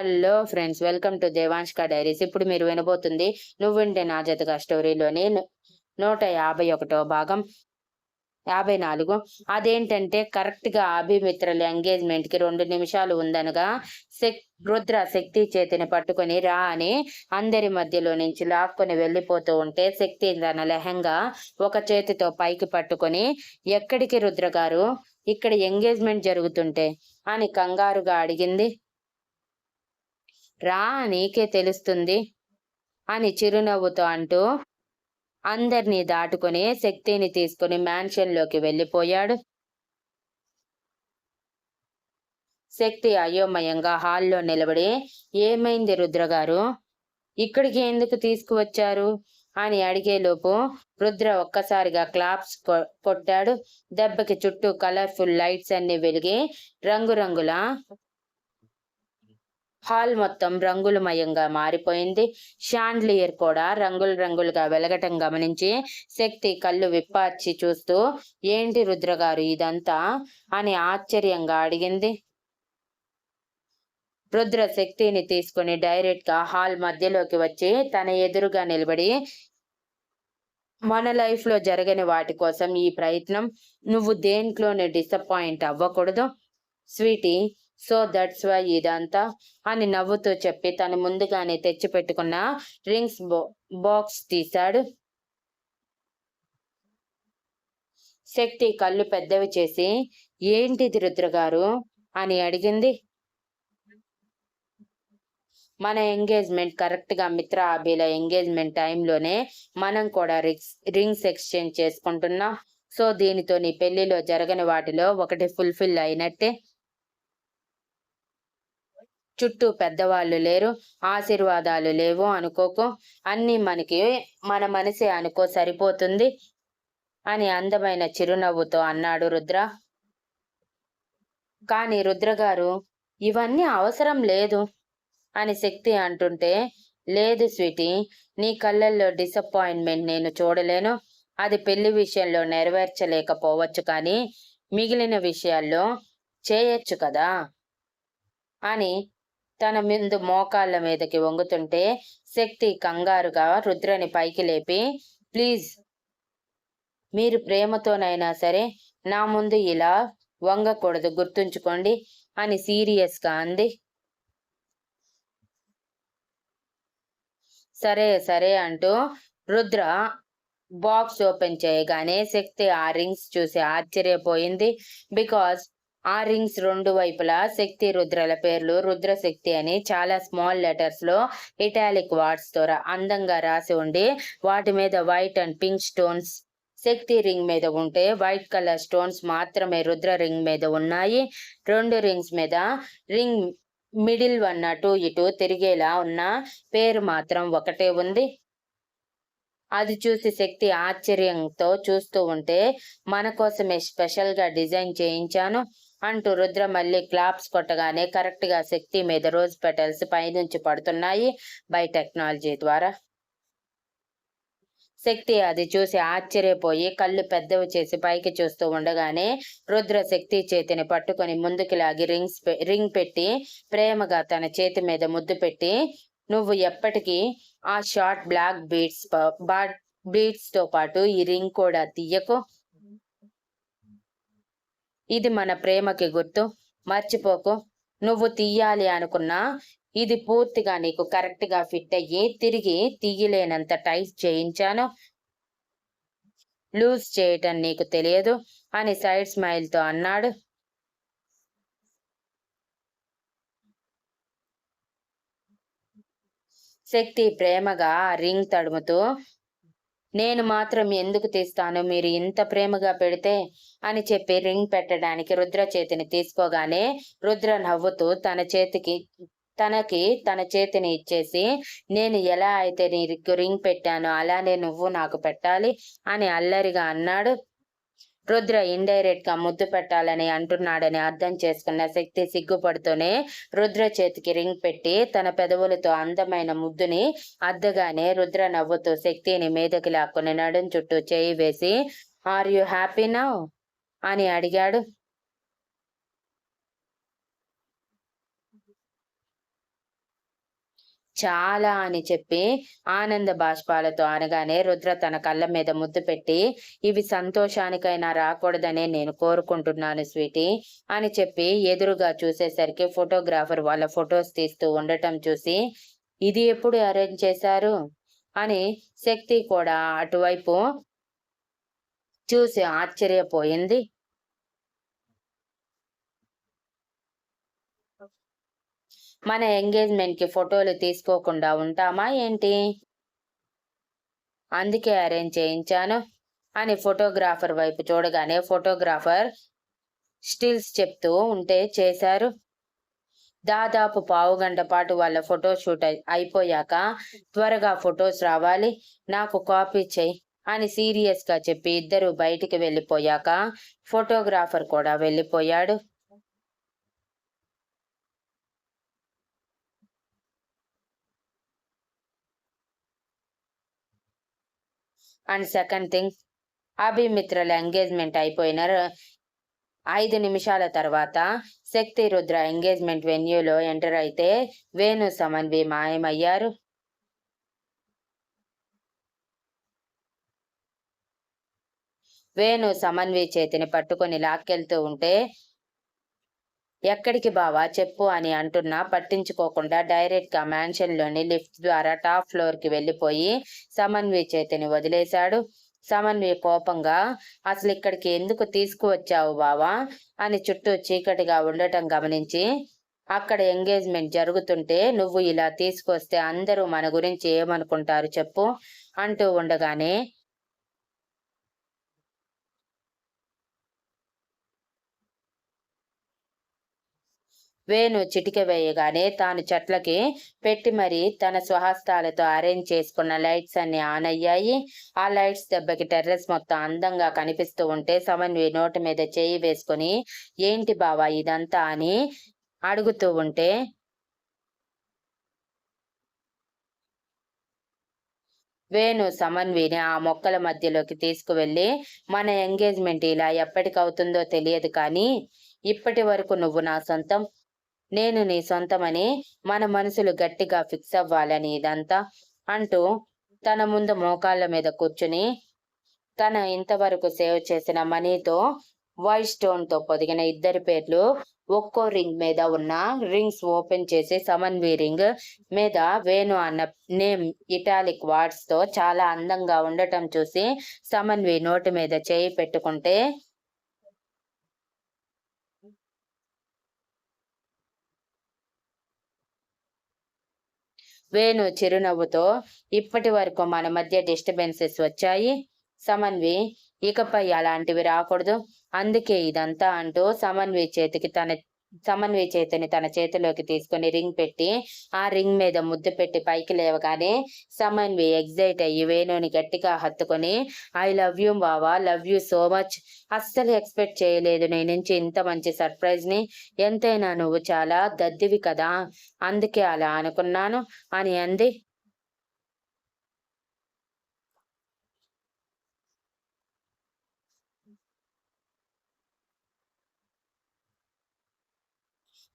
Hello friends, welcome to Devanshka Diaries. ఇప్పుడు మీరు వినబోతుంది నువ్వుంటే నా జతగా స్టోరీలోని 151వ భాగం 54. అదేంటంటే కరెక్ట్ గా అభిమిత్రల ఎంగేజ్మెంట్ కి 2 నిమిషాలు ఉందనగా రుద్ర శక్తి చేతిని పట్టుకొని రా అని అందరి మధ్యలో నుంచి లాక్కొని వెళ్ళిపోతూ ఉంటే శక్తి తన లెహంగా ఒక చేతితో పైకి పట్టుకొని, ఎక్కడికి రుద్ర గారు, ఇక్కడ ఎంగేజ్మెంట్ జరుగుతుంటే అని కంగారుగా అడిగింది. రా, నీకే తెలుస్తుంది అని చిరునవ్వుతో అంటూ అందర్నీ దాటుకుని శక్తిని తీసుకుని మ్యాన్షన్ లోకి వెళ్ళిపోయాడు. శక్తి అయోమయంగా హాల్లో నిలబడి, ఏమైంది రుద్రగారు, ఇక్కడికి ఎందుకు తీసుకువచ్చారు అని అడిగేలోపు రుద్ర ఒక్కసారిగా క్లాప్స్ కొట్టాడు. దెబ్బకి చుట్టూ కలర్ఫుల్ లైట్స్ అన్ని వెలిగి రంగురంగుల హాల్ మొత్తం రంగులమయంగా మారిపోయింది. షాండ్లియర్ కూడా రంగులు రంగులుగా వెలగటం గమనించి శక్తి కళ్ళు విప్పార్చి చూస్తూ, ఏంటి రుద్రగారు ఇదంతా అని ఆశ్చర్యంగా అడిగింది. రుద్ర శక్తిని తీసుకుని డైరెక్ట్ గా హాల్ మధ్యలోకి వచ్చి తన ఎదురుగా నిలబడి, మన లైఫ్ లో జరగని వాటి కోసం ఈ ప్రయత్నం, నువ్వు దేంట్లోనే డిసప్పాయింట్ అవ్వకూడదు స్వీటీ, సో దట్స్ వై ఇదంతా అని నవ్వుతూ చెప్పి తను ముందుగానే తెచ్చిపెట్టుకున్న రింగ్స్ బాక్స్ తీశాడు. శక్తి కళ్ళు పెద్దవి చేసి, ఏంటిది రుద్రగారు అని అడిగింది. మన ఎంగేజ్మెంట్ కరెక్ట్ గా మిత్ర అభిల ఎంగేజ్మెంట్ టైంలోనే మనం కూడా రింగ్స్ ఎక్స్చేంజ్ చేసుకుంటున్నాం. సో దీనితో నీ పెళ్లిలో జరగని వాటిలో ఒకటి ఫుల్ఫిల్ అయినట్టే. చుట్టూ పెద్దవాళ్ళు లేరు, ఆశీర్వాదాలు లేవు అనుకోకు, అన్నీ మనకి మన మనసే అనుకో, సరిపోతుంది అని అందమైన చిరునవ్వుతో అన్నాడు రుద్ర. కానీ రుద్రగారు, ఇవన్నీ అవసరం లేదు అని శక్తి అంటుంటే, లేదు స్వీటీ, నీ కళ్ళల్లో డిసప్పాయింట్మెంట్ నేను చూడలేను. అది పెళ్లి విషయంలో నెరవేర్చలేకపోవచ్చు, కానీ మిగిలిన విషయాల్లో చేయొచ్చు కదా అని తన ముందు మోకాళ్ళ మీదకి వంగుతుంటే శక్తి కంగారుగా రుద్రని పైకి లేపి, ప్లీజ్, మీరు ప్రేమతోనైనా సరే నా ముందు ఇలా వంగకూడదు, గుర్తుంచుకోండి అని సీరియస్ గా అంది. సరే సరే అంటూ రుద్ర బాక్స్ ఓపెన్ చేయగానే శక్తి ఆ రింగ్స్ చూసి ఆశ్చర్యపోయింది. బికాస్ ఆ రింగ్స్ 2 వైపులా శక్తి రుద్రల పేర్లు రుద్రశక్తి అని చాలా స్మాల్ లెటర్స్ లో ఇటాలిక్ వార్డ్స్ తో అందంగా రాసి ఉండి, వాటి మీద white and pink stones Shakti ring మీద ఉంటే, వైట్ కలర్ స్టోన్స్ మాత్రమే రుద్ర రింగ్ మీద ఉన్నాయి. 2 రింగ్స్ మీద రింగ్ మిడిల్ వన్ అటు ఇటు తిరిగేలా ఉన్న పేరు మాత్రం ఒకటే ఉంది. అది చూసి శక్తి ఆశ్చర్యంతో చూస్తూ ఉంటే, మన కోసమే స్పెషల్ గా డిజైన్ చేయించాను అంటూ రుద్ర మళ్ళీ క్లాప్స్ కొట్టగానే కరెక్ట్ గా శక్తి మీద రోజ్ పెటల్స్ పైనుంచి పడుతున్నాయి బై టెక్నాలజీ ద్వారా. శక్తి అది చూసి ఆశ్చర్యపోయి కళ్ళు పెద్దవి చేసి పైకి చూస్తూ ఉండగానే రుద్ర శక్తి చేతిని పట్టుకొని ముందుకు లాగి రింగ్ పెట్టి ప్రేమగా తన చేతి మీద ముద్దు పెట్టి, నువ్వు ఎప్పటికీ ఆ షార్ట్ బ్లాక్ బీడ్స్ తో పాటు ఈ రింగ్ కూడా తీయకు, ఇది మన ప్రేమకి గుర్తు, మర్చిపోకు. నువ్వు తీయాలి అనుకున్నా ఇది పూర్తిగా నీకు కరెక్ట్ గా ఫిట్ అయ్యి తిరిగి తీయలేనంత టైట్ చేయించాను, లూజ్ చేయటం నీకు తెలియదు అని సైడ్ స్మైల్ తో అన్నాడు. శక్తి ప్రేమగా రింగ్ తడుముతూ, నేను మాత్రం ఎందుకు తీస్తాను, మీరు ఇంత ప్రేమగా పెడితే అని చెప్పి రింగ్ పెట్టడానికి రుద్ర చేతిని తీసుకోగానే రుద్ర నవ్వుతూ తన చేతిని ఇచ్చేసి, నేను ఎలా అయితే నీకు రింగ్ పెట్టానో అలానే నువ్వు నాకు పెట్టాలి అని అల్లరిగా అన్నాడు. రుద్ర ఇండైరెక్ట్ గా ముద్దు పెట్టాలని అంటున్నాడని అర్థం చేసుకున్న శక్తి సిగ్గుపడుతూనే రుద్ర చేతికి రింగ్ పెట్టి తన పెదవులతో అందమైన ముద్దుని అద్దగానే రుద్ర నవ్వుతూ శక్తిని మీదకి లాక్కుని నడుం చుట్టూ చేయి వేసి, ఆర్ యు హ్యాపీ నౌ అని అడిగాడు. చాలా అని చెప్పి ఆనంద బాష్పాలతో అనగానే రుద్ర తన కళ్ళ మీద ముద్దు పెట్టి, ఇవి సంతోషానికైనా రాకూడదనే నేను కోరుకుంటున్నాను స్వీటీ అని చెప్పి ఎదురుగా చూసేసరికి ఫోటోగ్రాఫర్ వాళ్ళ ఫొటోస్ తీస్తూ ఉండటం చూసి, ఇది ఎప్పుడు అరేంజ్ చేశారు అని శక్తి కూడా అటువైపు చూసి ఆశ్చర్యపోయింది. మన ఎంగేజ్మెంట్ కి ఫోటోలు తీసుకోకుండా ఉంటామా ఏంటి? అందుకే అరేంజ్ చేయించాను అని ఫోటోగ్రాఫర్ వైపు చూడగానే ఫోటోగ్రాఫర్ స్టిల్స్ చెప్తూ ఉంటే చేశారు. దాదాపు పావుగంట పాటు వాళ్ళ ఫోటోషూట్ అయిపోయాక త్వరగా ఫొటోస్ రావాలి, నాకు కాపీ చెయ్యి అని సీరియస్ గా చెప్పి ఇద్దరు బయటికి వెళ్ళిపోయాక ఫోటోగ్రాఫర్ కూడా వెళ్ళిపోయాడు. అండ్ సెకండ్ థింగ్, అభిమిత్రుల ఎంగేజ్మెంట్ అయిపోయిన 5 నిమిషాల తర్వాత శక్తి రుద్ర ఎంగేజ్మెంట్ వెన్యూలో ఎంటర్ అయితే వేణు సమన్వి మాయమయ్యారు. వేణు సమన్వి చేతిని పట్టుకుని లాక్కెళ్తూ ఉంటే, ఎక్కడికి బావా చెప్పు అని అంటున్నా పట్టించుకోకుండా డైరెక్ట్ గా మ్యాన్షన్ లోని లిఫ్ట్ ద్వారా టాప్ ఫ్లోర్ కి వెళ్లిపోయి సమన్వి చేతిని వదిలేశాడు. సమన్వి కోపంగా, అసలు ఇక్కడికి ఎందుకు తీసుకువచ్చావు బావా అని చుట్టూ చీకటిగా ఉండటం గమనించి, అక్కడ ఎంగేజ్మెంట్ జరుగుతుంటే నువ్వు ఇలా తీసుకొస్తే అందరూ మన గురించి ఏమనుకుంటారు చెప్పు అంటూ ఉండగానే వేణు చిటిక వేయగానే తాను చెట్లకి పెట్టి మరీ తన స్వహస్తాలతో అరేంజ్ చేసుకున్న లైట్స్ అన్ని ఆన్ అయ్యాయి. ఆ లైట్స్ దెబ్బకి టెర్రస్ మొత్తం అందంగా కనిపిస్తూ ఉంటే సమన్వి నోటి మీద చేయి వేసుకుని, ఏంటి బావా ఇదంతా అని అడుగుతూ ఉంటే, వేణు సమన్విని ఆ మొక్కల మధ్యలోకి తీసుకువెళ్ళి, మన ఎంగేజ్మెంట్ ఇలా ఎప్పటికవుతుందో తెలియదు కానీ ఇప్పటి వరకు నువ్వు నా సొంతం, నేను నీ సొంతమని మన మనసులు గట్టిగా ఫిక్స్ అవ్వాలని ఇదంతా అంటూ తన ముందు మోకాళ్ళ మీద కూర్చుని తన ఇంతవరకు సేవ్ చేసిన మనీతో వైట్ స్టోన్ తో పొదిగిన ఇద్దరి పేర్లు ఒక్కో రింగ్ మీద ఉన్న రింగ్స్ ఓపెన్ చేసి సమన్వి రింగ్ మీద వేణు అన్న నేమ్ ఇటాలిక్ వర్డ్స్ తో చాలా అందంగా ఉండటం చూసి సమన్వి నోటి మీద చేయి పెట్టుకుంటే, వేణు చిరునవ్వుతో, ఇప్పటి వరకు మన మధ్య డిస్టర్బెన్సెస్ వచ్చాయి సమన్వి, ఇకపై అలాంటివి రాకూడదు, అందుకే ఇదంతా అంటూ సమన్వి చేతిని తన చేతిలోకి తీసుకుని రింగ్ పెట్టి ఆ రింగ్ మీద ముద్దు పెట్టి పైకి లేవగానే సమన్వి ఎగ్జైట్ అయ్యి వేణుని గట్టిగా హత్తుకొని, ఐ లవ్ యూ బావా, లవ్ యూ సో మచ్, అస్సలు ఎక్స్పెక్ట్ చేయలేదు నీ నుంచి ఇంత మంచి సర్ప్రైజ్ ని, ఎంతైనా నువ్వు చాలా దద్దివి కదా, అందుకే అలా అనుకున్నాను అని అంది.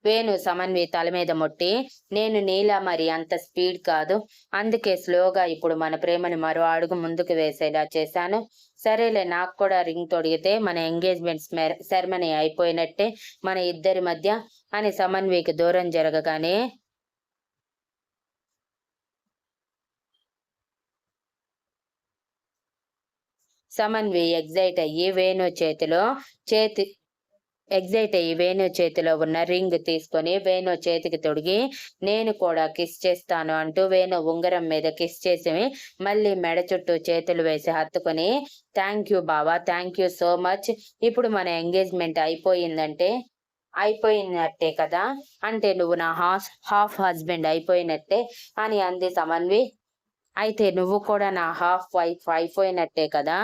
వేణు సమన్వి తల మీద మొట్టి, నేను నీలా మరి అంత స్పీడ్ కాదు, అందుకే స్లోగా ఇప్పుడు మన ప్రేమని మరో అడుగు ముందుకు వేసేలా చేశాను, సరేలే నాకు కూడా రింగ్ తొడిగితే మన ఎంగేజ్మెంట్ సెరమనీ అయిపోయినట్టే మన ఇద్దరి మధ్య అని సమన్వికి దూరం జరగగానే సమన్వి ఎగ్జైట్ అయ్యి వేణు చేతిలో ఉన్న రింగ్ తీసుకొని వేణు చేతికి తొడిగి, నేను కూడా కిస్ చేస్తాను అంటూ వేణు ఉంగరం మీద కిస్ చేసి మళ్ళీ మెడ చుట్టూ చేతులు వేసి హత్తుకొని, థ్యాంక్ యూ బావా, థ్యాంక్ యూ సో మచ్, ఇప్పుడు మన ఎంగేజ్మెంట్ అయిపోయినట్టే కదా, అంటే నువ్వు నా హాఫ్ హస్బెండ్ అయిపోయినట్టే అని అంది సమన్వి. అయితే నువ్వు కూడా నా హాఫ్ వైఫ్ అయిపోయినట్టే కదా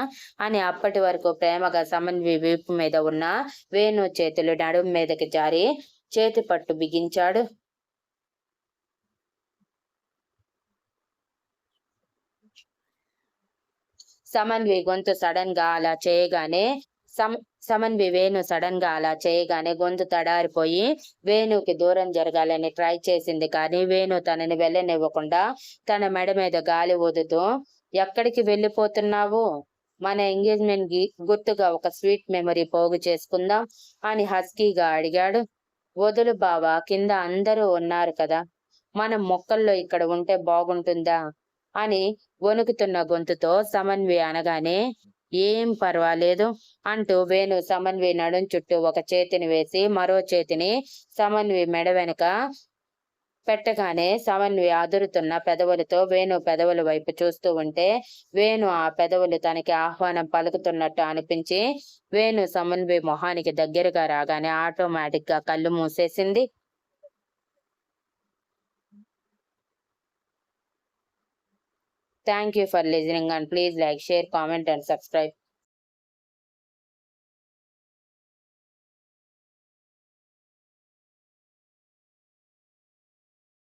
అని అప్పటి వరకు ప్రేమగా సమన్వి వీపు మీద ఉన్న వేణు చేతులు నడుం మీదకి జారి చేతి పట్టు బిగించాడు. సమన్వి గొంతు సడన్ గా అలా చేయగానే సమన్వి వేణు సడన్ గా అలా చేయగానే గొంతు తడారిపోయి వేణుకి దూరం జరగాలని ట్రై చేసింది. కానీ వేణు తనని వెళ్ళనివ్వకుండా తన మెడ మీద గాలి ఊదుతూ, ఎక్కడికి వెళ్ళిపోతున్నావు? మన ఎంగేజ్మెంట్ గుర్తుగా ఒక స్వీట్ మెమరీ పోగు చేసుకుందాం అని హస్కీగా అడిగాడు. వదులు బావా, కింద అందరూ ఉన్నారు కదా, మనం మొక్కల్లో ఇక్కడ ఉంటే బాగుంటుందా అని వణుకుతున్న గొంతుతో సమన్వి అనగానే, ఏం పర్వాలేదు అంటూ వేణు సమన్వి నడుం చుట్టూ ఒక చేతిని వేసి మరో చేతిని సమన్వి మెడ వెనుక పెట్టగానే సమన్వి అదురుతున్న పెదవులతో వేణు పెదవుల వైపు చూస్తూ ఉంటే వేణు ఆ పెదవులు తనకి ఆహ్వానం పలుకుతున్నట్టు అనిపించి వేణు సమన్వి మొహానికి దగ్గరగా రాగానే ఆటోమేటిక్ గా కళ్ళు మూసేసింది. Thank you for listening and please like, share, comment and subscribe.